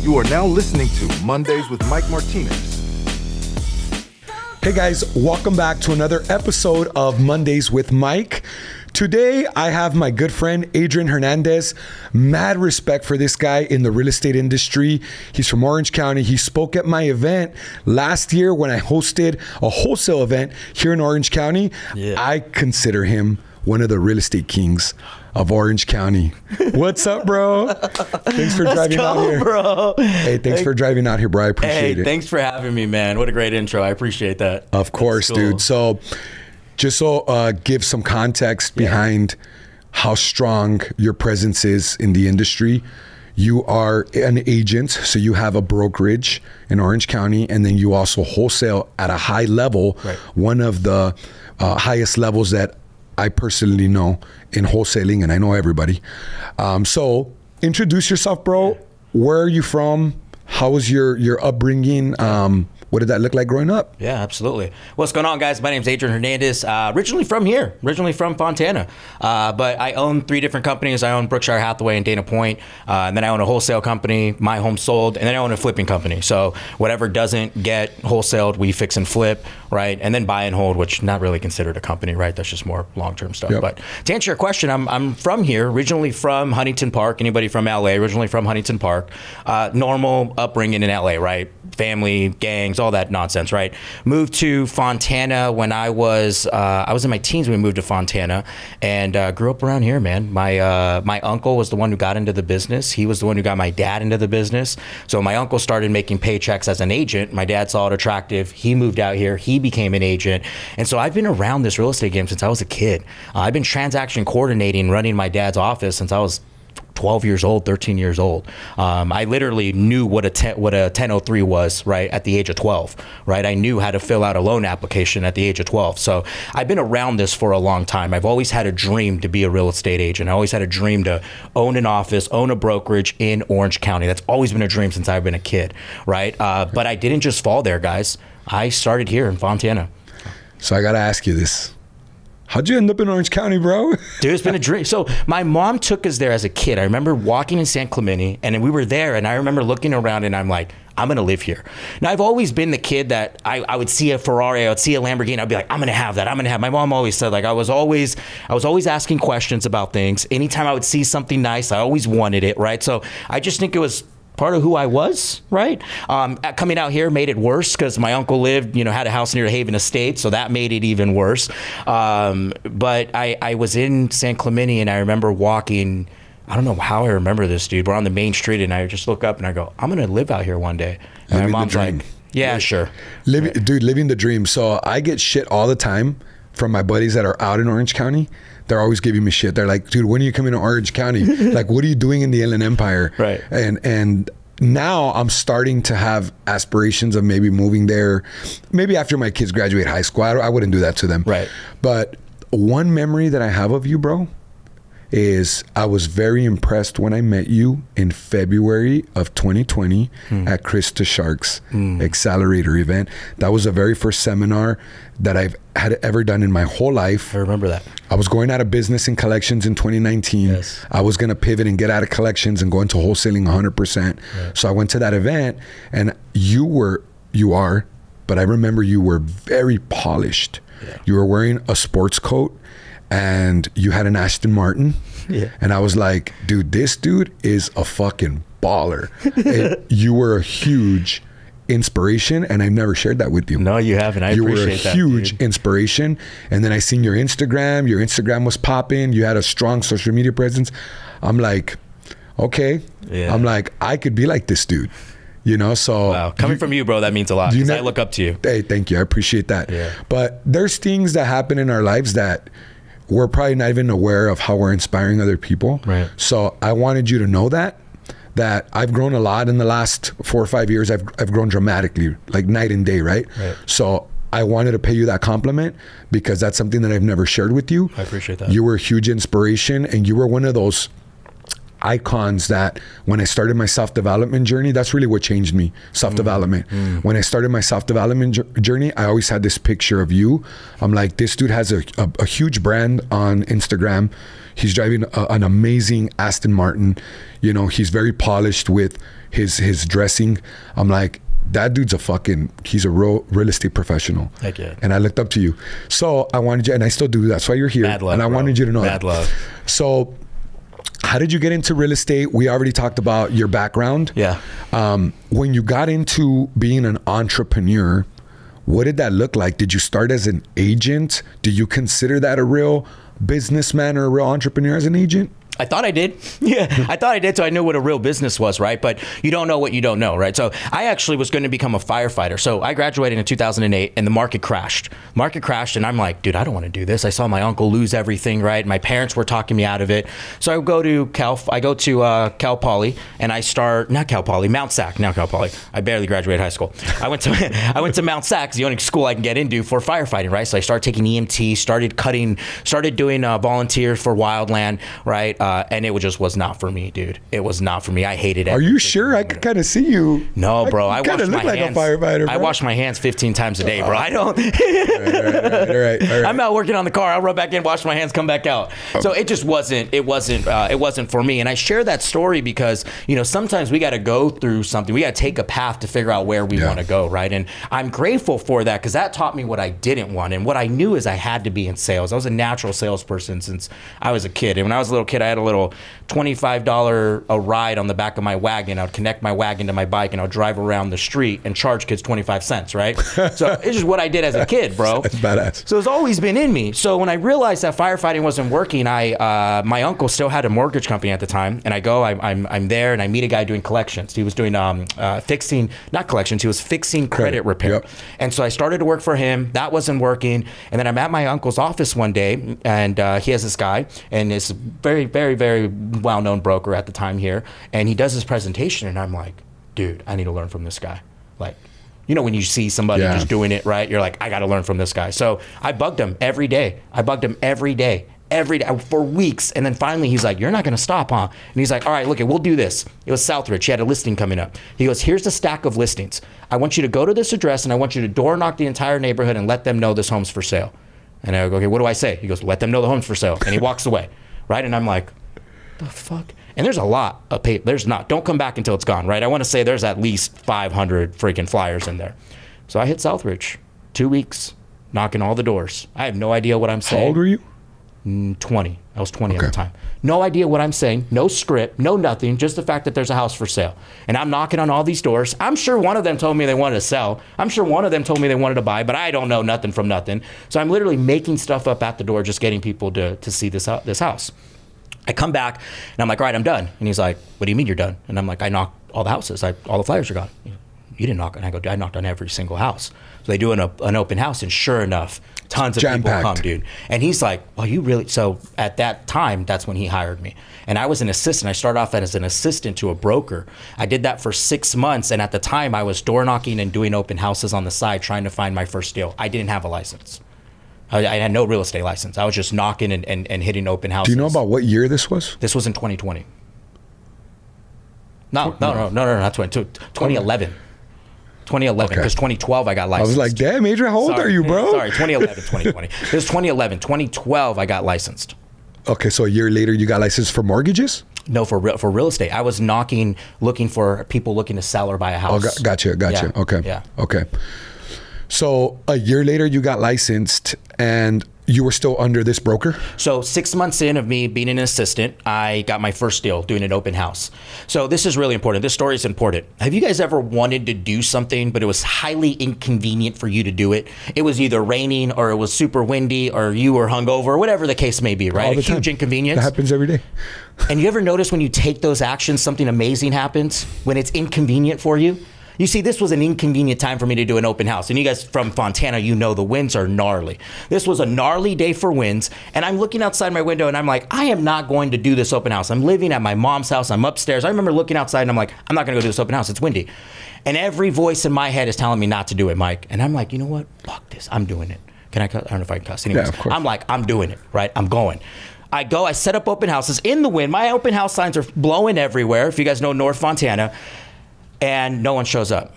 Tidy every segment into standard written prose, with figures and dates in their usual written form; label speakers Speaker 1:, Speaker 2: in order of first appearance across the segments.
Speaker 1: You are now listening to Mondays with Mike Martinez.
Speaker 2: Hey guys, welcome back to another episode of Mondays with Mike. Today, I have my good friend, Adrian Hernandez. Mad respect for this guy in the real estate industry. He's from Orange County. He spoke at my event last year when I hosted a wholesale event here in Orange County. Yeah. I consider him one of the real estate kings of Orange County. What's up, bro? Thanks for driving out here.
Speaker 3: Bro.
Speaker 2: Hey, thanks for driving out here, bro. I appreciate it.
Speaker 3: Thanks for having me, man. What a great intro. I appreciate that.
Speaker 2: Of course, cool. Dude. So just so give some context behind how strong your presence is in the industry. You are an agent, so you have a brokerage in Orange County, and then you also wholesale at a high level, one of the highest levels that I personally know in wholesaling, and I know everybody. So introduce yourself, bro. Where are you from? How was your upbringing? What did that look like growing up?
Speaker 3: Yeah, absolutely. What's going on, guys? My name's Adrian Hernandez. Originally from here, originally from Fontana. But I own 3 different companies. I own Brookshire Hathaway and Dana Point. And then I own a wholesale company, My Home Sold. And then I own a flipping company. So whatever doesn't get wholesaled, we fix and flip, right? And then buy and hold, which not really considered a company, right? That's just more long-term stuff. Yep. But to answer your question, I'm from here, originally from Huntington Park. Anybody from LA, originally from Huntington Park. Normal upbringing in LA, right? Family, gangs, all that nonsense, right? Moved to Fontana when I was in my teens when we moved to Fontana, and grew up around here, man. My uncle was the one who got into the business. He was the one who got my dad into the business. So my uncle started making paychecks as an agent. My dad saw it attractive. He moved out here. He became an agent. And so I've been around this real estate game since I was a kid. I've been transaction coordinating, running my dad's office since I was 12 years old, 13 years old. I literally knew what a 1003 was, right, at the age of 12, right? I knew how to fill out a loan application at the age of 12. So I've been around this for a long time. I've always had a dream to be a real estate agent. I always had a dream to own an office, own a brokerage in Orange County. That's always been a dream since I've been a kid, right? But I didn't just fall there, guys. I started here in Fontana.
Speaker 2: So I got to ask you this. How'd you end up in Orange County, bro?
Speaker 3: Dude, it's been a dream. So my mom took us there as a kid. I remember walking in San Clemente, and we were there, and I remember looking around, and I'm like, I'm gonna live here. Now, I've always been the kid that I would see a Ferrari, I would see a Lamborghini, I'd be like, I'm gonna have that, I'm gonna have. My mom always said, like, I was always asking questions about things. Anytime I would see something nice, I always wanted it, right? So I just think it was part of who I was, right? Coming out here made it worse because my uncle lived, had a house near Haven Estates, so that made it even worse. But I was in San Clemente, and I remember walking. I don't know how I remember this, dude. We're on the main street, and I just look up and I go, I'm gonna live out here one day. And my mom's like, yeah, sure.
Speaker 2: Dude, living the dream. So I get shit all the time from my buddies that are out in Orange County. They're always giving me shit. They're like, dude, when are you coming to Orange County? Like, what are you doing in the Inland Empire?
Speaker 3: Right.
Speaker 2: And now I'm starting to have aspirations of maybe moving there, maybe after my kids graduate high school. I wouldn't do that to them.
Speaker 3: Right.
Speaker 2: But one memory that I have of you, bro, is I was very impressed when I met you in February of 2020 at Krista Shark's Accelerator event. That was the very first seminar that I've had ever done in my whole life.
Speaker 3: I remember that.
Speaker 2: I was going out of business in collections in 2019.
Speaker 3: Yes.
Speaker 2: I was going to pivot and get out of collections and go into wholesaling 100%. Right. So I went to that event, and you are, but I remember you were very polished. Yeah. You were wearing a sports coat, and you had an Aston Martin. Yeah. And I was like, dude, this dude is a fucking baller. You were a huge inspiration, and I never shared that with you.
Speaker 3: No, you haven't. I appreciate that.
Speaker 2: You were a huge inspiration. And then I seen your Instagram. Your Instagram was popping. You had a strong social media presence. I'm like, okay. Yeah. I'm like, I could be like this dude. So
Speaker 3: wow. Coming from you, bro, that means a lot, because I look up to you.
Speaker 2: Hey, thank you. I appreciate that.
Speaker 3: Yeah.
Speaker 2: But there's things that happen in our lives that we're probably not even aware of how we're inspiring other people.
Speaker 3: Right.
Speaker 2: So I wanted you to know that I've grown a lot in the last 4 or 5 years. I've grown dramatically, like night and day, right? So I wanted to pay you that compliment because that's something that I've never shared with you.
Speaker 3: I appreciate that.
Speaker 2: You were a huge inspiration, and you were one of those icons that when I started my self-development journey, that's really what changed me, self-development. When I started my self-development journey, I always had this picture of you. I'm like, this dude has a huge brand on Instagram. He's driving an amazing Aston Martin. You know, he's very polished with his dressing. I'm like, that dude's he's a real estate professional.
Speaker 3: Heck yeah.
Speaker 2: And I looked up to you. So I wanted you, and I still do, that's why you're here.
Speaker 3: Bad luck,
Speaker 2: and I wanted you to know
Speaker 3: Bad
Speaker 2: that.
Speaker 3: love.
Speaker 2: So how did you get into real estate? We already talked about your background.
Speaker 3: Yeah.
Speaker 2: When you got into being an entrepreneur, what did that look like? Did you start as an agent? Do you consider that a real businessman or a real entrepreneur as an agent?
Speaker 3: I thought I did. Yeah, I thought I did. So I knew what a real business was, right? But you don't know what you don't know, right? So I actually was going to become a firefighter. So I graduated in 2008 and the market crashed. And I'm like, dude, I don't want to do this. I saw my uncle lose everything, right? My parents were talking me out of it. So I go to Cal Poly and I start, not Cal Poly, Mount Sac, now Cal Poly. I barely graduated high school. I went to Mount Sac, the only school I can get into for firefighting, right? So I started taking EMT, started doing volunteer for wildland, right? And it just was not for me, dude. It was not for me. I hated it.
Speaker 2: Are you sure? I could kind of see you.
Speaker 3: No, bro. I wash my
Speaker 2: like
Speaker 3: hands.
Speaker 2: A firefighter, bro.
Speaker 3: I wash my hands 15 times a day, bro. I don't.
Speaker 2: All right.
Speaker 3: I'm out working on the car. I'll run back in, wash my hands, come back out. So it just wasn't. It wasn't for me. And I share that story because sometimes we got to go through something. We got to take a path to figure out where we want to go, right? And I'm grateful for that because that taught me what I didn't want. And what I knew is I had to be in sales. I was a natural salesperson since I was a kid. And when I was a little kid, I had a little $25 a ride on the back of my wagon. I would connect my wagon to my bike and I would drive around the street and charge kids 25 cents, right? So it's just what I did as a kid, bro.
Speaker 2: That's badass.
Speaker 3: So it's always been in me. So when I realized that firefighting wasn't working, my uncle still had a mortgage company at the time, and I'm there and I meet a guy doing collections. He was doing fixing credit repair.
Speaker 2: Yep.
Speaker 3: And so I started to work for him. That wasn't working. And then I'm at my uncle's office one day, and he has this guy, and it's very, very, very well-known broker at the time here, and he does his presentation, and I'm like, dude, I need to learn from this guy. Like, when you see somebody just doing it right, you're like, I got to learn from this guy. So I bugged him every day. Every day for weeks. And then finally he's like, you're not going to stop, huh? And he's like, all right, look, we'll do this. It was Southridge. He had a listing coming up. He goes, here's the stack of listings. I want you to go to this address and I want you to door knock the entire neighborhood and let them know this home's for sale. And I go, okay, what do I say? He goes, let them know the home's for sale. And he walks away, right? And I'm like, the fuck? And there's a lot of paper. There's not. Don't come back until it's gone, right? I want to say there's at least 500 freaking flyers in there. So I hit Southridge, 2 weeks, knocking all the doors. I have no idea what I'm saying.
Speaker 2: How old were you?
Speaker 3: 20. I was 20 at the time. No idea what I'm saying. No script. No nothing. Just the fact that there's a house for sale. And I'm knocking on all these doors. I'm sure one of them told me they wanted to sell. I'm sure one of them told me they wanted to buy, but I don't know nothing from nothing. So I'm literally making stuff up at the door, just getting people to see this house. I come back and I'm like, all right, I'm done. And he's like, what do you mean you're done? And I'm like, I knocked all the houses. All the flyers are gone. You didn't knock. And I go, I knocked on every single house. So they do an open house, and sure enough, tons of people come, dude. And he's like, well, you really? So at that time, that's when he hired me. And I was an assistant. I started off as an assistant to a broker. I did that for 6 months. And at the time, I was door knocking and doing open houses on the side, trying to find my first deal. I didn't have a license. I had no real estate license. I was just knocking and hitting open houses.
Speaker 2: Do you know about what year this was?
Speaker 3: This was in 2020. No, not 2011. 2011, because 2012 I got licensed.
Speaker 2: I was like, damn, Adrian, how old are you, bro?
Speaker 3: Sorry, 2011, 2020. This was 2011. 2012 I got licensed.
Speaker 2: Okay, so a year later you got licensed for mortgages?
Speaker 3: No, for real estate. I was knocking, looking for people looking to sell or buy a house.
Speaker 2: Oh, gotcha.
Speaker 3: Yeah.
Speaker 2: Okay.
Speaker 3: Yeah.
Speaker 2: Okay. So a year later you got licensed and you were still under this broker?
Speaker 3: So 6 months in of me being an assistant, I got my first deal doing an open house. So this is really important. This story is important. Have you guys ever wanted to do something, but it was highly inconvenient for you to do it? It was either raining or it was super windy or you were hungover or whatever the case may be, right?
Speaker 2: All the
Speaker 3: A huge
Speaker 2: time.
Speaker 3: inconvenience.
Speaker 2: That happens every day.
Speaker 3: And you ever notice when you take those actions, something amazing happens when it's inconvenient for you? You see, this was an inconvenient time for me to do an open house. And you guys from Fontana, you know the winds are gnarly. This was a gnarly day for winds. And I'm looking outside my window and I'm like, I am not going to do this open house. I'm living at my mom's house. I'm upstairs. I remember looking outside and I'm like, I'm not going to go do this open house. It's windy. And every voice in my head is telling me not to do it, Mike. And I'm like, you know what? Fuck this. I'm doing it. Can I cuss? I don't know if I can cuss. Anyways,
Speaker 2: Yeah, of course.
Speaker 3: I'm like, I'm doing it, right? I'm going. I go, I set up open houses in the wind. My open house signs are blowing everywhere, if you guys know North Fontana, and no one shows up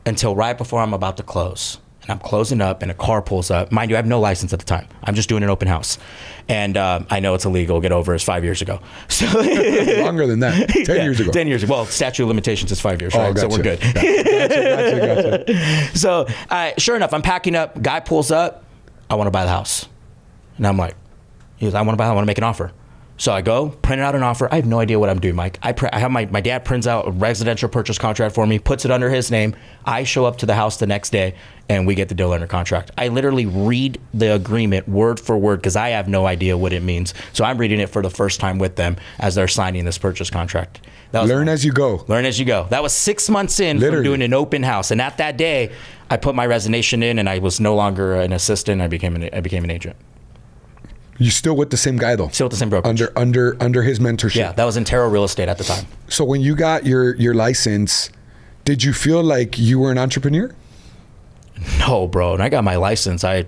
Speaker 3: until right before I'm about to close. And I'm closing up and a car pulls up. Mind you, I have no license at the time. I'm just doing an open house. And I know it's illegal. Get over it. It's 5 years ago. So
Speaker 2: longer than that. 10 years ago.
Speaker 3: 10 years ago. Well, statute of limitations is 5 years, right?
Speaker 2: Gotcha.
Speaker 3: So we're good.
Speaker 2: Gotcha.
Speaker 3: So sure enough, I'm packing up. Guy pulls up. I want to buy the house. And I'm like, he goes, I want to buy it. I want to make an offer. So I go, print out an offer. I have no idea what I'm doing, Mike. I have my dad prints out a residential purchase contract for me, puts it under his name. I show up to the house the next day, and we get the deal under contract. I literally read the agreement word for word because I have no idea what it means. So I'm reading it for the first time with them as they're signing this purchase contract.
Speaker 2: Learn as you go.
Speaker 3: Learn as you go. That was 6 months in from doing an open house. And at that day, I put my resignation in, and I was no longer an assistant. I became an agent.
Speaker 2: You still with the same guy though?
Speaker 3: Still with the same brokerage.
Speaker 2: Under his mentorship.
Speaker 3: Yeah, that was Intero Real Estate at the time.
Speaker 2: So when you got your license, did you feel like you were an entrepreneur?
Speaker 3: No, bro. When I got my license, no,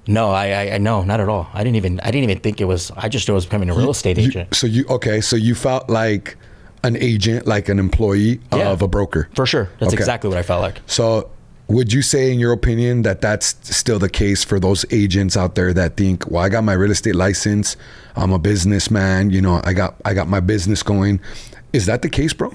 Speaker 3: not at all. I didn't even think it was. I just knew I was becoming a real estate agent.
Speaker 2: So you felt like an agent, like an employee of a broker.
Speaker 3: For sure. That's exactly what I felt like.
Speaker 2: So would you say, in your opinion, that that's still the case for those agents out there that think, well, I got my real estate license, I'm a businessman, I got my business going. Is that the case, bro?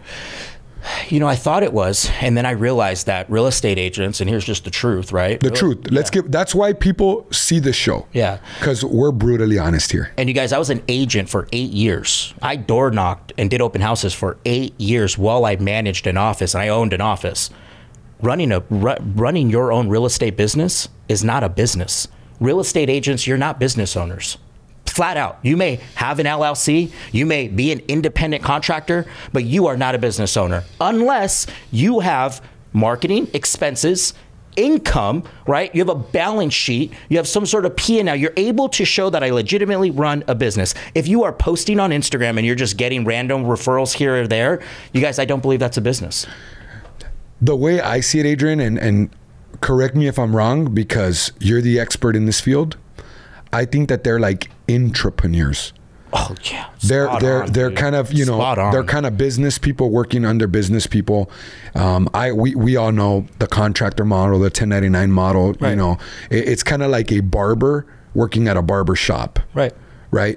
Speaker 3: I thought it was, and then I realized that real estate agents, and here's just the truth, right?
Speaker 2: The truth. That's why people see the show.
Speaker 3: Yeah.
Speaker 2: Because we're brutally honest here.
Speaker 3: And you guys, I was an agent for 8 years. I door knocked and did open houses for 8 years while I managed an office and I owned an office. Running your own real estate business is not a business. Real estate agents, you're not business owners. Flat out. You may have an LLC, you may be an independent contractor, but you are not a business owner unless you have marketing expenses, income, right? You have a balance sheet, you have some sort of P&L. You're able to show that I legitimately run a business. If you are posting on Instagram and you're just getting random referrals here or there, you guys, I don't believe that's a business.
Speaker 2: The way I see it, Adrian, and correct me if I'm wrong because you're the expert in this field, I think that they're like intrapreneurs.
Speaker 3: Oh yeah,
Speaker 2: they're kind of they're kind of business people working under business people. We all know the contractor model, the 1099 model.
Speaker 3: Right.
Speaker 2: It's kind of like a barber working at a barber shop.
Speaker 3: Right.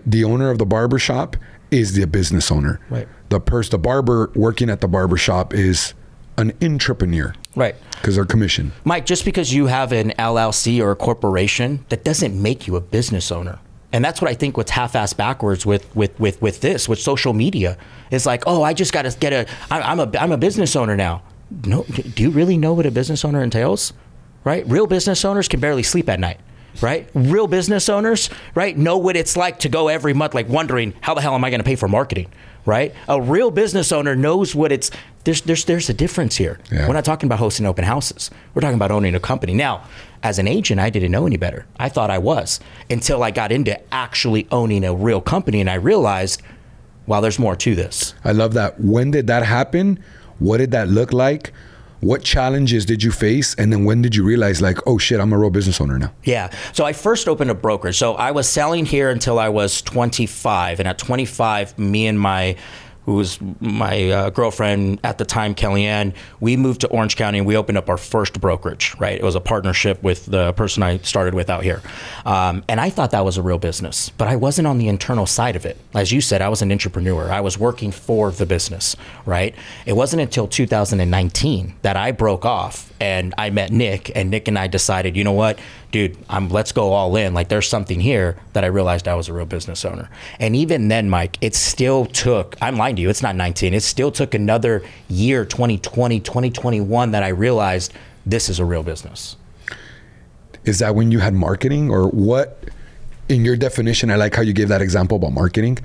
Speaker 2: The owner of the barber shop is the business owner.
Speaker 3: Right.
Speaker 2: The barber working at the barber shop is an intrapreneur. Right. Because they're commission.
Speaker 3: Mike, just because you have an LLC or a corporation, that doesn't make you a business owner. And that's what I think what's half-assed backwards with social media. It's like, oh, I just got to I'm a business owner now. No, do you really know what a business owner entails? Right? Real business owners can barely sleep at night. Right? Real business owners, right, know what it's like to go every month like wondering, how the hell am I going to pay for marketing? Right? A real business owner knows what it's, there's a difference here. Yeah. We're not talking about hosting open houses. We're talking about owning a company. Now, as an agent, I didn't know any better. I thought I was until I got into actually owning a real company and I realized, wow, there's more to this.
Speaker 2: I love that. When did that happen? What did that look like? What challenges did you face? And then when did you realize like, oh shit, I'm a real business owner now?
Speaker 3: Yeah. So I first opened a brokerage. So I was selling here until I was 25. And at 25, me and who was my girlfriend at the time, Kellyanne, we moved to Orange County and we opened up our first brokerage, right? It was a partnership with the person I started with out here. And I thought that was a real business, but I wasn't on the internal side of it. As you said, I was an entrepreneur. I was working for the business, right? It wasn't until 2019 that I broke off and I met Nick, and Nick and I decided, you know what, dude, let's go all in. Like there's something here that I realized I was a real business owner. And even then, Mike, it still took, I'm lying to you, it's not 19. It still took another year, 2020, 2021, that I realized this is a real business.
Speaker 2: Is that when you had marketing, or what, in your definition, I like how you gave that example about marketing.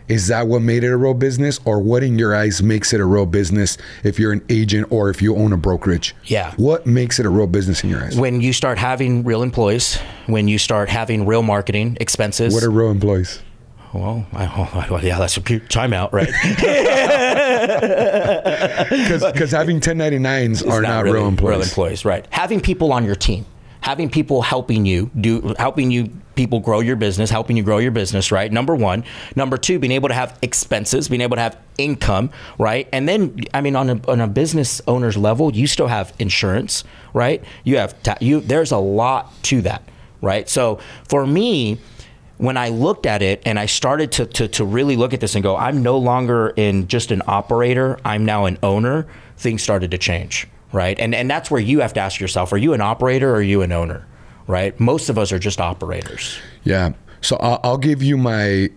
Speaker 2: Is that what made it a real business, or what in your eyes makes it a real business if you're an agent or if you own a brokerage?
Speaker 3: Yeah.
Speaker 2: What makes it a real business in your eyes?
Speaker 3: When you start having real employees, when you start having real marketing expenses.
Speaker 2: What are real employees?
Speaker 3: Well, yeah, that's a timeout, right?
Speaker 2: Because having 1099s are not really real employees.
Speaker 3: Real employees, right? Having people on your team. having people helping you people grow your business, helping you grow your business, right? Number one. Number two, being able to have expenses, being able to have income, right? And then, I mean, on a business owner's level, you still have insurance, right? You have there's a lot to that, right? So for me, when I looked at it and I started to really look at this and go, I'm no longer in just an operator, I'm now an owner, things started to change, right? And that's where you have to ask yourself, are you an operator or are you an owner, right? Most of us are just operators.
Speaker 2: Yeah. So I'll give you my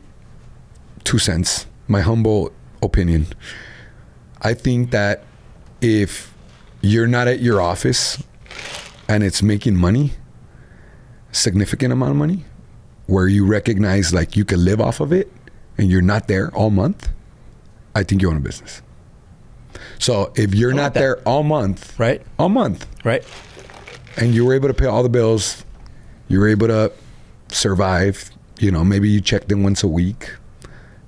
Speaker 2: 2 cents, my humble opinion. I think that if you're not at your office and it's making money, significant amount of money, where you recognize like you can live off of it and you're not there all month, I think you own a business. So if you're not there all month,
Speaker 3: right?
Speaker 2: All month,
Speaker 3: right?
Speaker 2: And you were able to pay all the bills, you were able to survive, you know, maybe you checked in once a week,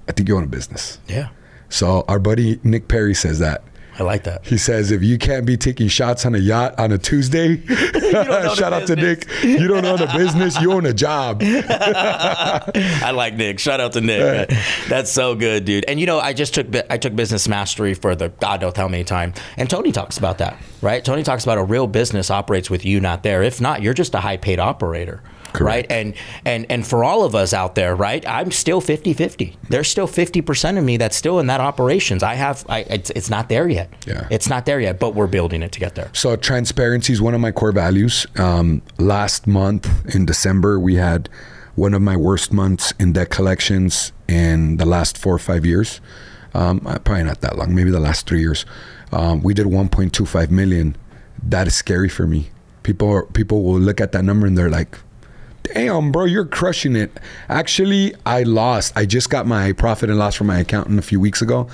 Speaker 2: I think you own a business.
Speaker 3: Yeah.
Speaker 2: So our buddy Nick Perry says that.
Speaker 3: I like that.
Speaker 2: He says, if you can't be taking shots on a yacht on a Tuesday, shout out to Nick, you don't own a business, you own a job.
Speaker 3: I like Nick. Shout out to Nick. That's so good, dude. And you know, I took business mastery for the God knows how many time. And Tony talks about that, right? Tony talks about a real business operates with you not there. If not, you're just a high paid operator. Correct. Right. And for all of us out there, right, I'm still 50-50. There's still 50% of me that's still in that operations. It's not there yet.
Speaker 2: Yeah.
Speaker 3: It's not there yet, but we're building it to get there.
Speaker 2: So transparency is one of my core values. Last month in December, we had one of my worst months in debt collections in the last 4 or 5 years. Probably not that long, maybe the last 3 years. We did 1.25 million. That is scary for me. People will look at that number and they're like, damn, bro, you're crushing it. Actually, I lost. I just got my profit and loss from my accountant a few weeks ago.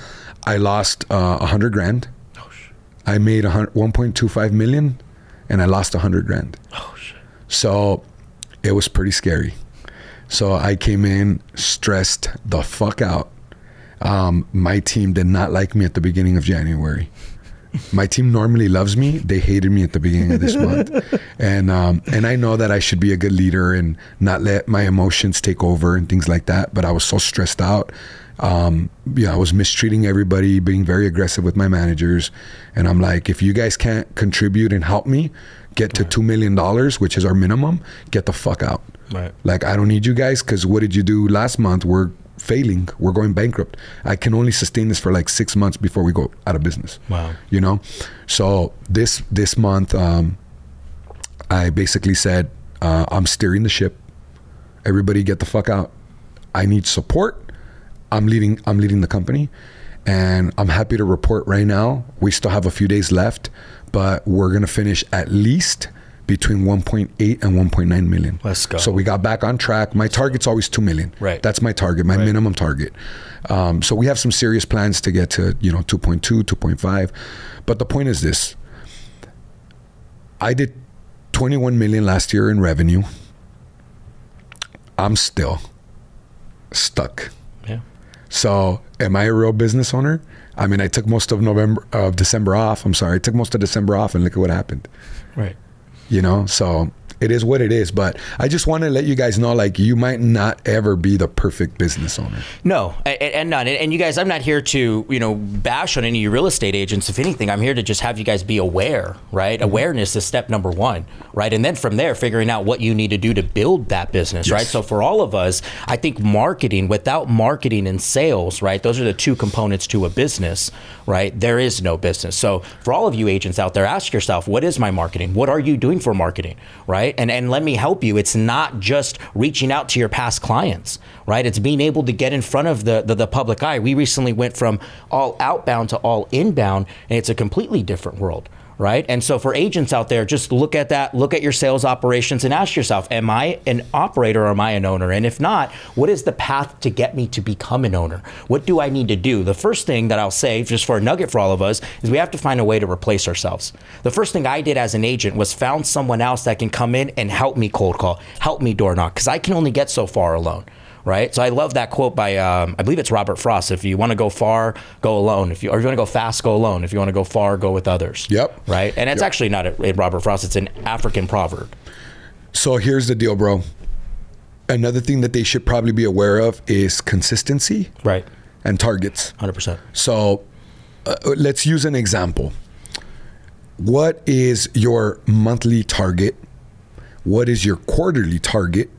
Speaker 2: I lost 100 grand. Oh, shit. I made 1.25 million and I lost 100 grand. Oh, shit. So it was pretty scary. So I came in stressed the fuck out. My team did not like me at the beginning of January. My team normally loves me. They hated me at the beginning of this month. And I know that I should be a good leader and not let my emotions take over and things like that. But I was so stressed out. I was mistreating everybody, being very aggressive with my managers. And I'm like, if you guys can't contribute and help me get to $2 million, which is our minimum, get the fuck out. Right. Like, I don't need you guys, because what did you do last month? We're failing. We're going bankrupt. I can only sustain this for like 6 months before we go out of business. Wow. You know? So this month, I basically said, I'm steering the ship. Everybody get the fuck out. I need support. I'm leading the company. And I'm happy to report right now, we still have a few days left, but we're going to finish at least between 1.8 and 1.9 million. Let's go. So we got back on track. My target's always 2 million. Right. That's my target, my minimum target. So we have some serious plans to get to, 2.2, 2.5. But the point is this. I did 21 million last year in revenue. I'm still stuck. Yeah. So am I a real business owner? I mean, I took most of December off. I'm sorry. I took most of December off and look at what happened. Right. So it is what it is. But I just want to let you guys know, like, you might not ever be the perfect business owner. No, and none. And you guys, I'm not here to, bash on any real estate agents. If anything, I'm here to just have you guys be aware, right? Mm-hmm. Awareness is step number one, right? And then from there, figuring out what you need to do to build that business, yes. Right? So for all of us, I think marketing, without marketing and sales, right? Those are the two components to a business, right? There is no business. So for all of you agents out there, ask yourself, what is my marketing? What are you doing for marketing, right? And let me help you. It's not just reaching out to your past clients, right? It's being able to get in front of the public eye. We recently went from all outbound to all inbound, and it's a completely different world, right? And so for agents out there, just look at that, look at your sales operations and ask yourself, am I an operator or am I an owner? And if not, what is the path to get me to become an owner? What do I need to do? The first thing that I'll say, just for a nugget for all of us, is we have to find a way to replace ourselves. The first thing I did as an agent was found someone else that can come in and help me cold call, help me door knock, because I can only get so far alone. Right. So I love that quote by, I believe it's Robert Frost. If you want to go far, go alone. Or if you want to go fast, go alone. If you want to go far, go with others. Yep. Right. And it's actually not a Robert Frost. It's an African proverb. So here's the deal, bro. Another thing that they should probably be aware of is consistency,
Speaker 3: Right.
Speaker 2: and targets.
Speaker 3: 100%.
Speaker 2: So let's use an example. What is your monthly target? What is your quarterly target?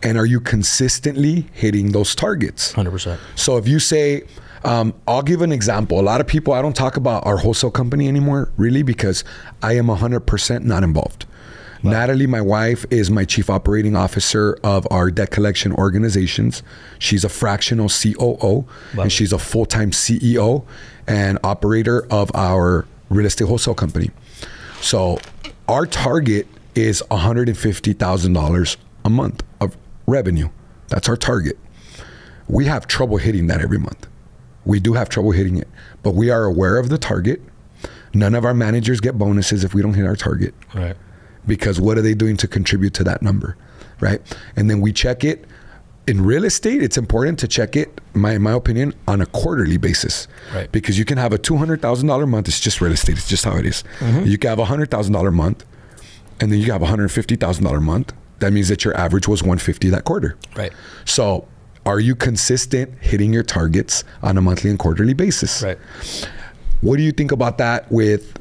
Speaker 2: And are you consistently hitting those targets?
Speaker 3: 100%.
Speaker 2: So if you say, I'll give an example. A lot of people, I don't talk about our wholesale company anymore, really, because I am 100% not involved. Wow. Natalie, my wife, is my chief operating officer of our debt collection organizations. She's a fractional COO, and she's a full-time CEO and operator of our real estate wholesale company. So our target is $150,000 a month of revenue. That's our target. We have trouble hitting that every month. We do have trouble hitting it, but we are aware of the target. None of our managers get bonuses if we don't hit our target.
Speaker 3: Right.
Speaker 2: Because what are they doing to contribute to that number, right? And then we check it. In real estate, it's important to check it, in my opinion, on a quarterly basis.
Speaker 3: Right.
Speaker 2: Because you can have a $200,000 month. It's just real estate. It's just how it is. Mm-hmm. You can have a $100,000 month, and then you can have a $150,000 month. That means that your average was $150 that quarter.
Speaker 3: Right.
Speaker 2: So are you consistent hitting your targets on a monthly and quarterly basis?
Speaker 3: Right.
Speaker 2: What do you think about that with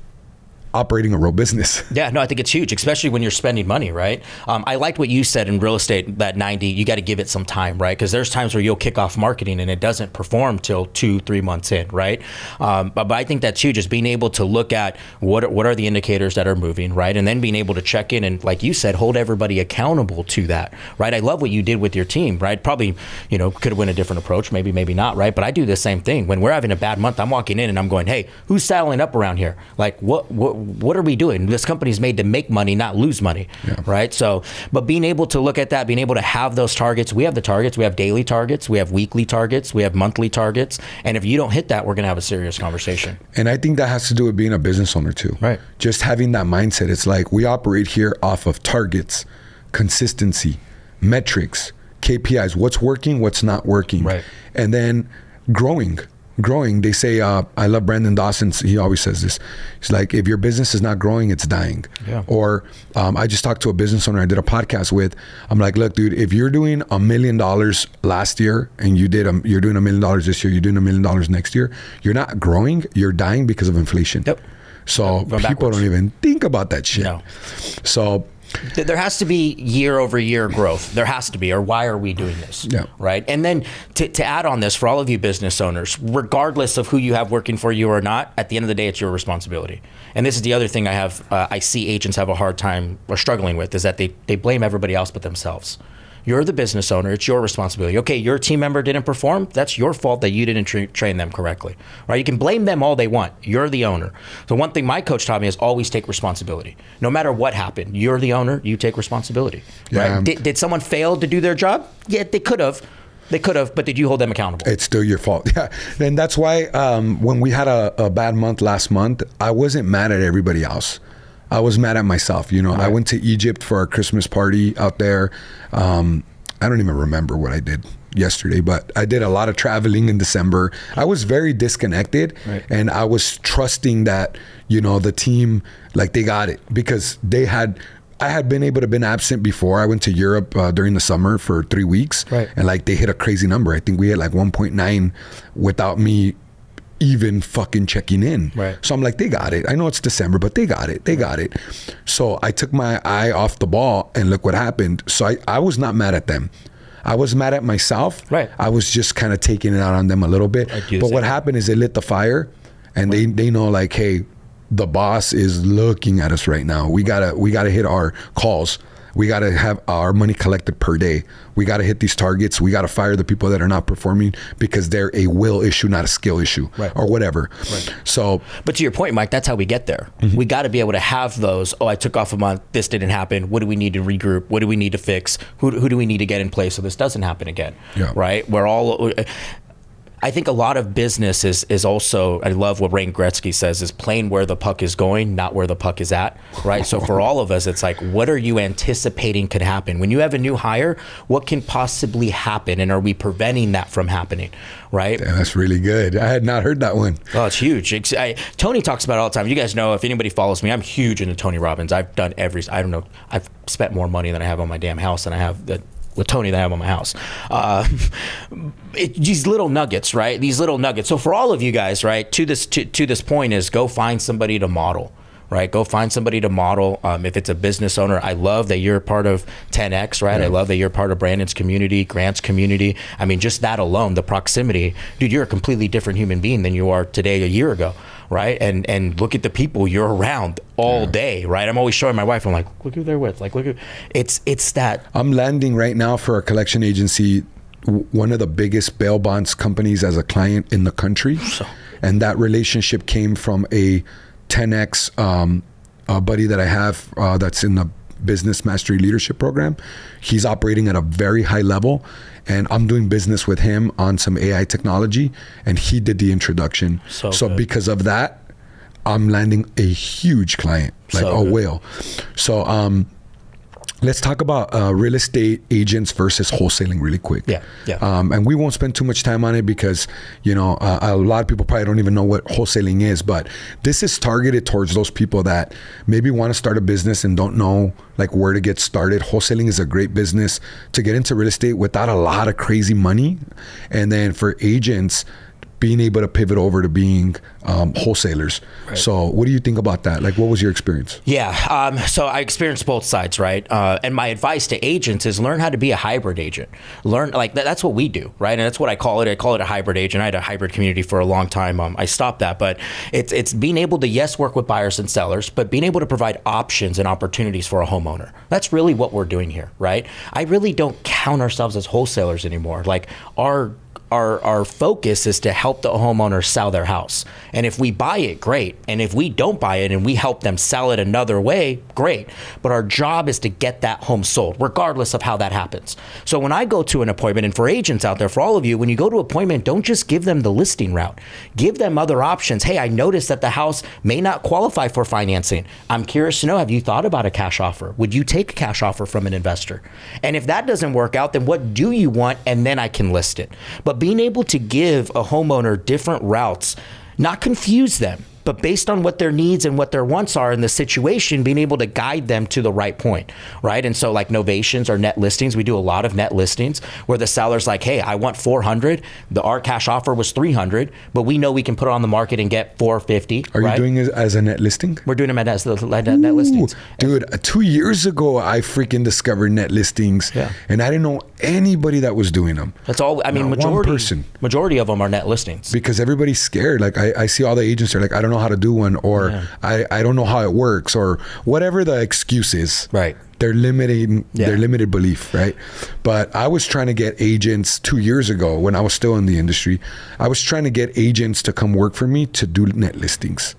Speaker 2: operating a real business?
Speaker 3: Yeah, no, I think it's huge, especially when you're spending money, right? I liked what you said in real estate, that 90, you got to give it some time, right? Because there's times where you'll kick off marketing and it doesn't perform till 2-3 months in, right? But I think that's huge, is being able to look at what are the indicators that are moving, right? And then being able to check in and, like you said, hold everybody accountable to that, right? I love what you did with your team, right? Probably, could have went a different approach, maybe not, right? But I do the same thing. When we're having a bad month, I'm walking in and I'm going, hey, who's saddling up around here? Like, what are we doing? This company's made to make money, not lose money, right? So, but being able to look at that, being able to have those targets, we have the targets, we have daily targets, we have weekly targets, we have monthly targets. And if you don't hit that, we're going to have a serious conversation.
Speaker 2: And I think that has to do with being a business owner too.
Speaker 3: Right.
Speaker 2: Just having that mindset. It's like we operate here off of targets, consistency, metrics, KPIs, what's working, what's not working.
Speaker 3: Right.
Speaker 2: And then growing. They say, I love Brandon Dawson. He always says this. He's like, if your business is not growing, it's dying. Yeah. Or I just talked to a business owner I did a podcast with. I'm like, look, dude, if you're doing $1 million last year and you're doing $1 million this year, you're doing $1 million next year, you're not growing, you're dying because of inflation.
Speaker 3: Yep.
Speaker 2: So people don't even think about that shit.
Speaker 3: No.
Speaker 2: So
Speaker 3: there has to be year over year growth. There has to be, or why are we doing this?
Speaker 2: Yeah.
Speaker 3: Right. And then to add on this, for all of you business owners, regardless of who you have working for you or not, at the end of the day, it's your responsibility. And this is the other thing I see agents have a hard time or struggling with, is that they blame everybody else but themselves. You're the business owner. It's your responsibility. Okay, your team member didn't perform. That's your fault that you didn't train them correctly, right? You can blame them all they want. You're the owner. So one thing my coach taught me is always take responsibility. No matter what happened, you're the owner. You take responsibility, right? Did someone fail to do their job? Yeah, they could have. But did you hold them accountable?
Speaker 2: It's still your fault. Yeah. And that's why when we had a bad month last month, I wasn't mad at everybody else. I was mad at myself. Right. I went to Egypt for our Christmas party out there. I don't even remember what I did yesterday, but I did a lot of traveling in December. I was very disconnected, right. And I was trusting that, the team, like, they got it, because I had been able to been absent before. I went to Europe during the summer for 3 weeks, right. And like they hit a crazy number. I think we hit like 1.9 without me even fucking checking in. Right. So I'm like, they got it. I know it's December, but they got it. They got it. So I took my eye off the ball, and look what happened. So I was not mad at them. I was mad at myself. Right. I was just kind of taking it out on them a little bit. But what happened is they lit the fire, and they know, like, hey, the boss is looking at us right now. We gotta hit our calls. We got to have our money collected per day. We got to hit these targets. We got to fire the people that are not performing because they're a will issue, not a skill issue, right. Or whatever. Right. So,
Speaker 3: but to your point, Mike, that's how we get there. Mm-hmm. We got to be able to have those. Oh, I took off a month. This didn't happen. What do we need to regroup? What do we need to fix? Who do we need to get in place so this doesn't happen again? Yeah. Right. We're all. I think a lot of business is also, I love what Wayne Gretzky says, is playing where the puck is going, not where the puck is at, right? So for all of us, it's like, what are you anticipating could happen? When you have a new hire, what can possibly happen? And are we preventing that from happening, right?
Speaker 2: Damn, that's really good. I had not heard that one.
Speaker 3: Oh, it's huge. Tony talks about it all the time. You guys know, if anybody follows me, I'm huge into Tony Robbins. I've done I don't know, I've spent more money than I have on my damn house than I have with Tony that I have on my house. These little nuggets, right? These little nuggets. So for all of you guys, right, to this point is go find somebody to model. Right, go find somebody to model. If it's a business owner, I love that you're part of 10X, right? Yeah. I love that you're part of Brandon's community, Grant's community. I mean, just that alone, the proximity, dude, you're a completely different human being than you are today a year ago, right? And look at the people you're around all day, right? I'm always showing my wife, I'm like, look who they're with. Like, look, it's that.
Speaker 2: I'm landing right now for a collection agency, one of the biggest bail bonds companies as a client in the country. And that relationship came from a 10X buddy that I have that's in the Business Mastery Leadership Program. He's operating at a very high level, and I'm doing business with him on some AI technology, and he did the introduction. So because of that, I'm landing a huge client, like a whale. So let's talk about real estate agents versus wholesaling really quick.
Speaker 3: Yeah.
Speaker 2: And we won't spend too much time on it because, you know, a lot of people probably don't even know what wholesaling is, but this is targeted towards those people that maybe want to start a business and don't know like where to get started. Wholesaling is a great business to get into real estate without a lot of crazy money. And then for agents, being able to pivot over to being wholesalers. Right. So what do you think about that? Like, what was your experience?
Speaker 3: Yeah, so I experienced both sides, right? And my advice to agents is learn how to be a hybrid agent. Learn, like, that's what we do, right? And that's what I call it. I call it a hybrid agent. I had a hybrid community for a long time. I stopped that, but it's being able to, yes, work with buyers and sellers, but being able to provide options and opportunities for a homeowner. That's really what we're doing here, right? I really don't count ourselves as wholesalers anymore. Like, our focus is to help the homeowner sell their house. And if we buy it, great. And if we don't buy it and we help them sell it another way, great. But our job is to get that home sold, regardless of how that happens. So when I go to an appointment, and for agents out there, for all of you, when you go to an appointment, don't just give them the listing route. Give them other options. Hey, I noticed that the house may not qualify for financing. I'm curious to know, have you thought about a cash offer? Would you take a cash offer from an investor? And if that doesn't work out, then what do you want? And then I can list it. But being able to give a homeowner different routes, not confuse them, but based on what their needs and what their wants are in the situation, being able to guide them to the right point, right? And so like novations or net listings, we do a lot of net listings where the seller's like, hey, I want 400. Our cash offer was 300, but we know we can put it on the market and get 450.
Speaker 2: Are you doing it as a net listing?
Speaker 3: We're doing them as net listings.
Speaker 2: Dude, 2 years ago, I freaking discovered net listings, and I didn't know anybody that was doing them.
Speaker 3: That's all. I mean, majority of them are net listings.
Speaker 2: Because everybody's scared. Like I see all the agents are like, I don't know how to do one, or I don't know how it works, or whatever the excuse is.
Speaker 3: Right.
Speaker 2: They're limiting their limited belief, right? But I was trying to get agents 2 years ago when I was still in the industry. I was trying to get agents to come work for me to do net listings.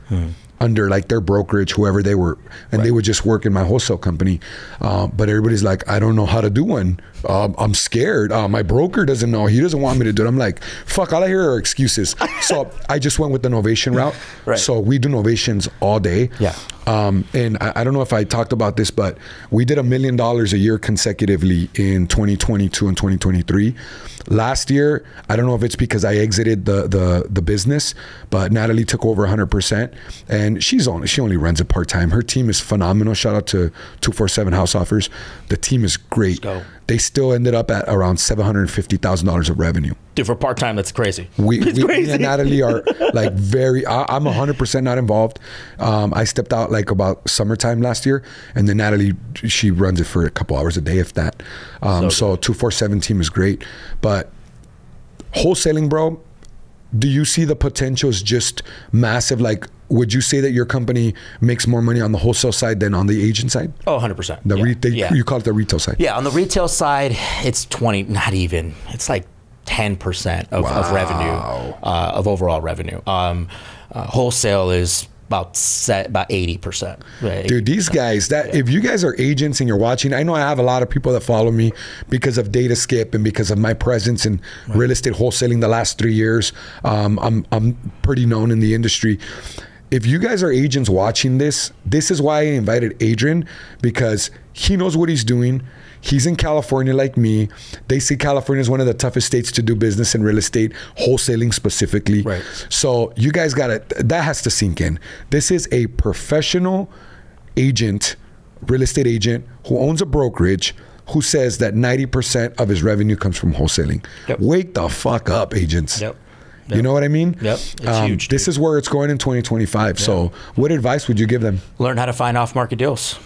Speaker 2: Under like their brokerage, whoever they were, and they would just work in my wholesale company. But everybody's like, I don't know how to do one. I'm scared. My broker doesn't know. He doesn't want me to do it. I'm like, fuck, all I hear are excuses. So I just went with the novation route. Right. So we do novations all day.
Speaker 3: Yeah.
Speaker 2: And I don't know if I talked about this, but we did $1 million a year consecutively in 2022 and 2023. Last year, I don't know if it's because I exited the business, but Natalie took over 100%, and she only runs it part-time. Her team is phenomenal. Shout out to 247 House Offers. The team is great. They still ended up at around $750,000 of revenue.
Speaker 3: Dude, for part-time, that's crazy.
Speaker 2: We and Natalie are like I'm 100% not involved. I stepped out like about summertime last year, and then Natalie, she runs it for a couple hours a day, if that. So 247 team is great. But wholesaling, bro, do you see the potential is just massive? Like, would you say that your company makes more money on the wholesale side than on the agent side?
Speaker 3: Oh, 100%.
Speaker 2: You call it the retail side?
Speaker 3: Yeah, on the retail side, it's 20, not even. It's like 10% of revenue, of overall revenue. Wholesale is about 80%. Right?
Speaker 2: Dude, these guys, if you guys are agents and you're watching, I know I have a lot of people that follow me because of Data Skip and because of my presence in real estate wholesaling the last 3 years. I'm pretty known in the industry. If you guys are agents watching this is why I invited Adrian, because he knows what he's doing. He's in California like me. They say California is one of the toughest states to do business in real estate, wholesaling specifically. Right. So you guys that has to sink in. This is a professional agent, real estate agent, who owns a brokerage, who says that 90% of his revenue comes from wholesaling. Yep. Wake the fuck up, agents. Yep. You know what I mean?
Speaker 3: Yep. It's huge.
Speaker 2: This is where it's going in 2025. Yep. So what advice would you give them?
Speaker 3: Learn how to find off-market deals.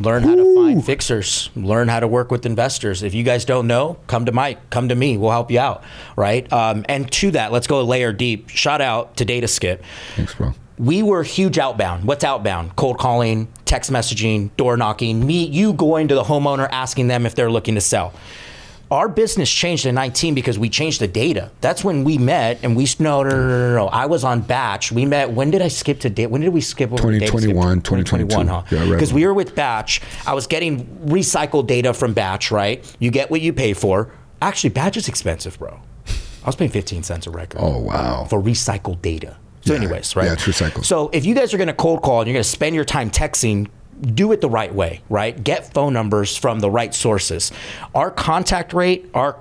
Speaker 3: Learn how to find fixers. Learn how to work with investors. If you guys don't know, come to Mike. Come to me. We'll help you out, right? And to that, let's go a layer deep. Shout out to Data Skip.
Speaker 2: Thanks, bro.
Speaker 3: We were huge outbound. What's outbound? Cold calling, text messaging, door knocking, you going to the homeowner, asking them if they're looking to sell. Our business changed in 19 because we changed the data. That's when we met, and no. I was on batch. We met. When did I skip to date? When did we skip over
Speaker 2: 2021, 2021, huh?
Speaker 3: Yeah, right. Because we were with batch. I was getting recycled data from batch, right? You get what you pay for. Actually, batch is expensive, bro. I was paying 15 cents a record.
Speaker 2: Oh, wow.
Speaker 3: For recycled data. So anyways, right?
Speaker 2: Yeah, it's recycled.
Speaker 3: So if you guys are going to cold call and you're going to spend your time texting, do it the right way, right? Get phone numbers from the right sources. Our contact rate, our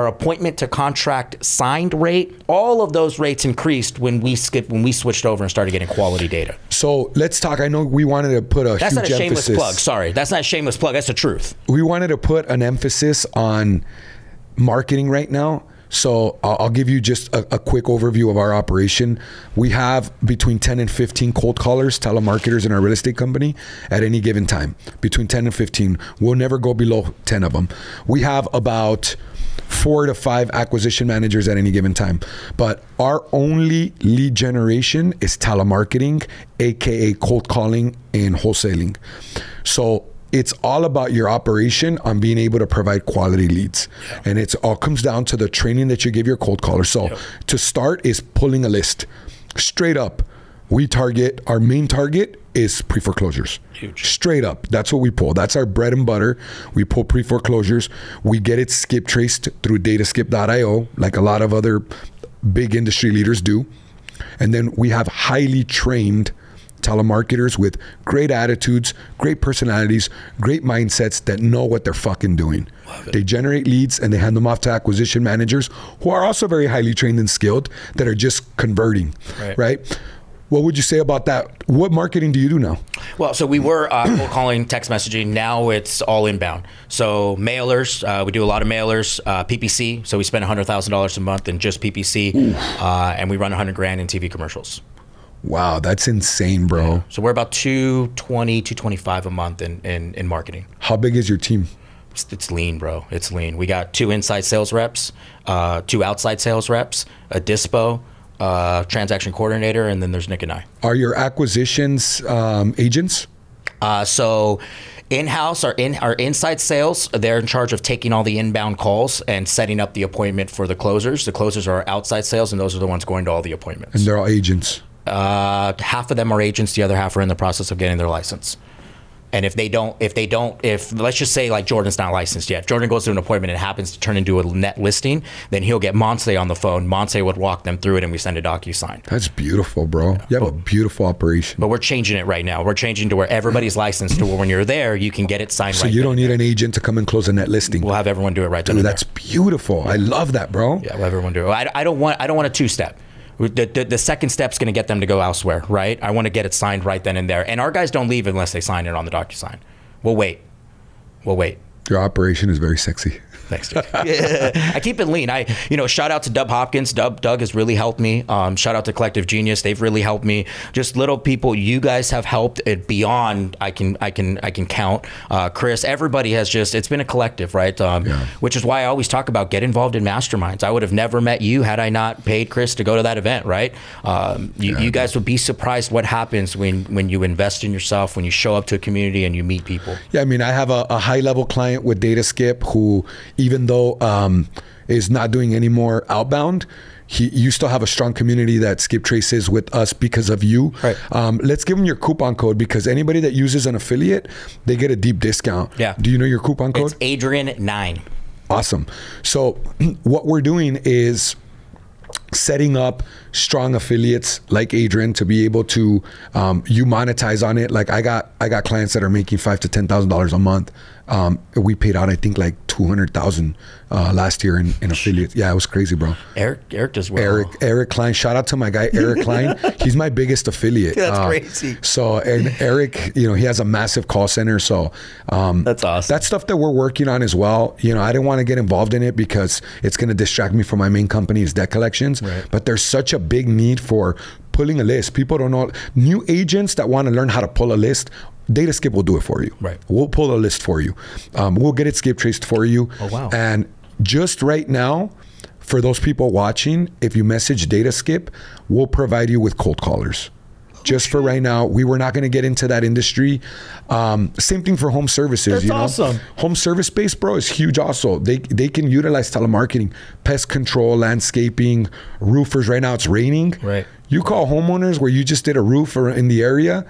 Speaker 3: appointment to contract signed rate, all of those rates increased when we switched over and started getting quality data.
Speaker 2: So let's talk. I know we wanted to put
Speaker 3: That's not a shameless plug. Sorry, that's not a shameless plug. That's the truth.
Speaker 2: We wanted to put an emphasis on marketing right now. So I'll give you just a quick overview of our operation. We have between 10 and 15 cold callers, telemarketers in our real estate company at any given time. Between 10 and 15. We'll never go below 10 of them. We have about 4 to 5 acquisition managers at any given time. But our only lead generation is telemarketing, aka cold calling and wholesaling. So it's all about your operation on being able to provide quality leads. Yeah. And it's all comes down to the training that you give your cold caller. So to start is pulling a list. Straight up, our main target is pre-foreclosures. Huge. Straight up, that's what we pull. That's our bread and butter. We pull pre-foreclosures. We get it skip traced through dataskip.io, like a lot of other big industry leaders do. And then we have highly trained telemarketers with great attitudes, great personalities, great mindsets that know what they're fucking doing. They generate leads and they hand them off to acquisition managers who are also very highly trained and skilled that are just converting, right? What would you say about that? What marketing do you do now?
Speaker 3: Well, so we were cold calling, text messaging. Now it's all inbound. So mailers, we do a lot of mailers, PPC. So we spend $100,000 a month in just PPC, and we run $100,000 in TV commercials.
Speaker 2: Wow, that's insane, bro. Yeah.
Speaker 3: So we're about 220, 225 a month in marketing.
Speaker 2: How big is your team?
Speaker 3: It's lean, bro. It's lean. We got 2 inside sales reps, 2 outside sales reps, a dispo, transaction coordinator, and then there's Nick and I.
Speaker 2: Are your acquisitions agents?
Speaker 3: So in-house, our inside sales, they're in charge of taking all the inbound calls and setting up the appointment for the closers. The closers are our outside sales, and those are the ones going to all the appointments.
Speaker 2: And they're all agents?
Speaker 3: Half of them are agents. The other half are in the process of getting their license. And if let's just say like Jordan's not licensed yet, if Jordan goes to an appointment and it happens to turn into a net listing, then he'll get Monse on the phone. Monse would walk them through it, and we send a DocuSign.
Speaker 2: That's beautiful, bro. Yeah. You have a beautiful operation.
Speaker 3: But we're changing it right now. We're changing to where everybody's licensed to where when you're there, you can get it signed right.
Speaker 2: So you don't need an agent to come and close a net listing.
Speaker 3: We'll have everyone do it right then.
Speaker 2: Dude, that's beautiful. Yeah. I love that, bro.
Speaker 3: Yeah, we'll have everyone do it. I don't want a 2-step. The second step's going to get them to go elsewhere, right? I want to get it signed right then and there. And our guys don't leave unless they sign it on the DocuSign. We'll wait.
Speaker 2: Your operation is very sexy.
Speaker 3: Thanks, dude. I keep it lean. Shout out to Doug Hopkins. Doug has really helped me. Shout out to Collective Genius. They've really helped me. Just little people. You guys have helped it beyond I can count. Chris, everybody has it's been a collective, right? Which is why I always talk about get involved in masterminds. I would have never met you had I not paid Chris to go to that event, right? You guys would be surprised what happens when you invest in yourself, when you show up to a community and you meet people.
Speaker 2: Yeah, I mean, I have a high level client with Data Skip who even though is not doing any more outbound, you still have a strong community that Skip Trace is with us because of you.
Speaker 3: Right.
Speaker 2: Let's give them your coupon code, because anybody that uses an affiliate, they get a deep discount.
Speaker 3: Yeah.
Speaker 2: Do you know your coupon code?
Speaker 3: It's Adrian9.
Speaker 2: Awesome. So what we're doing is setting up strong affiliates like Adrian to be able to you monetize on it. Like I got clients that are making $5,000 to $10,000 a month. We paid out, I think, like $200,000 last year in affiliates. Yeah, it was crazy, bro.
Speaker 3: Eric does well.
Speaker 2: Eric Klein. Shout out to my guy Eric Klein. He's my biggest affiliate.
Speaker 3: That's crazy.
Speaker 2: So, and Eric, you know, he has a massive call center. So
Speaker 3: that's awesome.
Speaker 2: That's stuff that we're working on as well. You know, I didn't want to get involved in it because it's going to distract me from my main company, is debt collections.
Speaker 3: Right.
Speaker 2: But there's such a big need for pulling a list. People don't know. New agents that want to learn how to pull a list, Data Skip will do it for you.
Speaker 3: Right.
Speaker 2: We'll pull a list for you. We'll get it skip traced for you.
Speaker 3: Oh, wow.
Speaker 2: And just right now, for those people watching, if you message Data Skip, we'll provide you with cold callers. Just for right now, we were not going to get into that industry. Same thing for home services.
Speaker 3: That's awesome.
Speaker 2: Home service space, bro, is huge also. They can utilize telemarketing, pest control, landscaping, roofers. Right now it's raining.
Speaker 3: Right.
Speaker 2: You call homeowners where you just did a roof or in the area,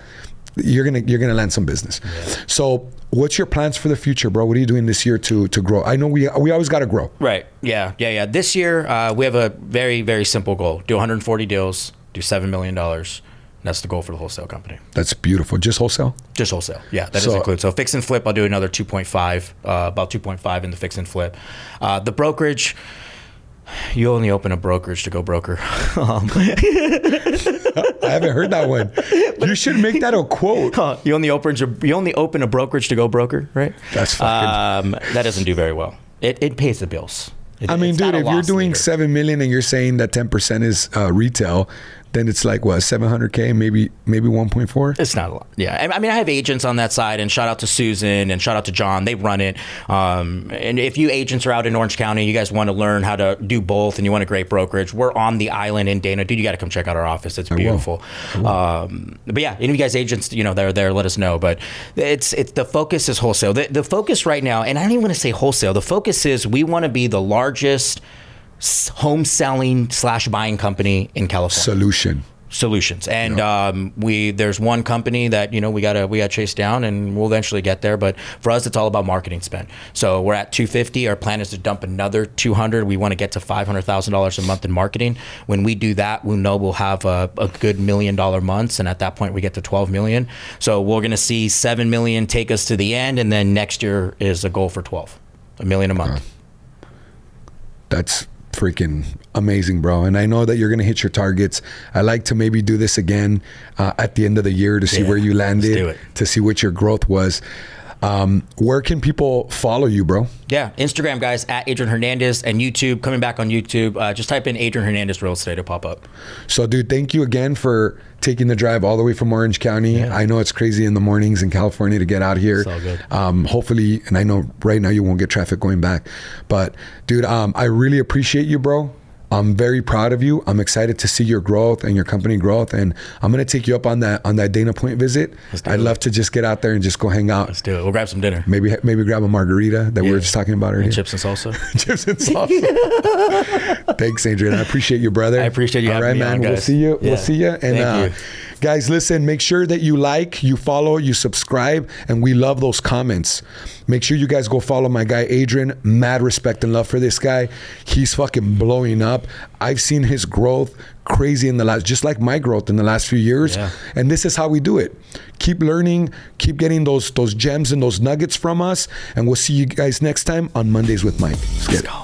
Speaker 2: you're gonna land some business. Yeah. So what's your plans for the future, bro? What are you doing this year to grow? I know we always got to grow.
Speaker 3: Right. Yeah. This year, we have a very, very simple goal. Do 140 deals, do $7 million. That's the goal for the wholesale company.
Speaker 2: That's beautiful. Just wholesale?
Speaker 3: Just wholesale. Yeah, that does include. So fix and flip, I'll do another 2.5, about 2.5 in the fix and flip. The brokerage, you only open a brokerage to go broker.
Speaker 2: I haven't heard that one. You should make that a quote.
Speaker 3: You only open a brokerage to go broker, right?
Speaker 2: That's fucking...
Speaker 3: that doesn't do very well. It pays the bills.
Speaker 2: I mean, dude, if you're doing $7 million and you're saying that 10% is retail, then it's like what, 700K, maybe 1.4.
Speaker 3: It's not a lot. Yeah, I mean, I have agents on that side, and shout out to Susan and shout out to John. They run it. And if you agents are out in Orange County, you guys want to learn how to do both, and you want a great brokerage, we're on the island in Dana. Dude, you got to come check out our office. It's beautiful. But yeah, any of you guys agents, you know, they're there. Let us know. But it's the focus is wholesale. The focus right now, and I don't even want to say wholesale. The focus is we want to be the largest home selling / buying company in California. Solutions. And there's one company that, you know, we gotta chase down, and we'll eventually get there. But for us, it's all about marketing spend. So we're at 250. Our plan is to dump another 200. We want to get to $500,000 a month in marketing. When we do that, we know we'll have a good $1 million months, and at that point we get to 12 million. So we're gonna see 7 million take us to the end, and then next year is a goal for 12, $1 million a month.
Speaker 2: That's freaking amazing, bro. And I know that you're going to hit your targets. I like to maybe do this again at the end of the year to see where you landed, to see what your growth was. Where can people follow you, bro?
Speaker 3: Yeah, Instagram, guys, at Adrian Hernandez, and YouTube. Coming back on YouTube, just type in Adrian Hernandez Real Estate to pop up. So,
Speaker 2: dude, thank you again for taking the drive all the way from Orange County. I know it's crazy in the mornings in California to get out here.
Speaker 3: It's all good.
Speaker 2: Hopefully, and I know right now you won't get traffic going back, but dude, I really appreciate you, bro. I'm very proud of you. I'm excited to see your growth and your company growth, and I'm gonna take you up on that Dana Point visit. I'd love to just get out there and just go hang out.
Speaker 3: Let's do it. We'll grab some dinner.
Speaker 2: Maybe grab a margarita that we were just talking about earlier.
Speaker 3: Chips and salsa.
Speaker 2: Chips and salsa. Thanks, Adrian. I appreciate you, brother.
Speaker 3: I appreciate you having me on, guys.
Speaker 2: We'll see you. Yeah. We'll see you. And
Speaker 3: thank you.
Speaker 2: Guys, listen, make sure that you like, you follow, you subscribe, and we love those comments. Make sure you guys go follow my guy, Adrian. Mad respect and love for this guy. He's fucking blowing up. I've seen his growth crazy in the last, just like my growth in the last few years. Yeah. And this is how we do it. Keep learning, keep getting those gems and those nuggets from us. And we'll see you guys next time on Mondays with Mike. Let's go.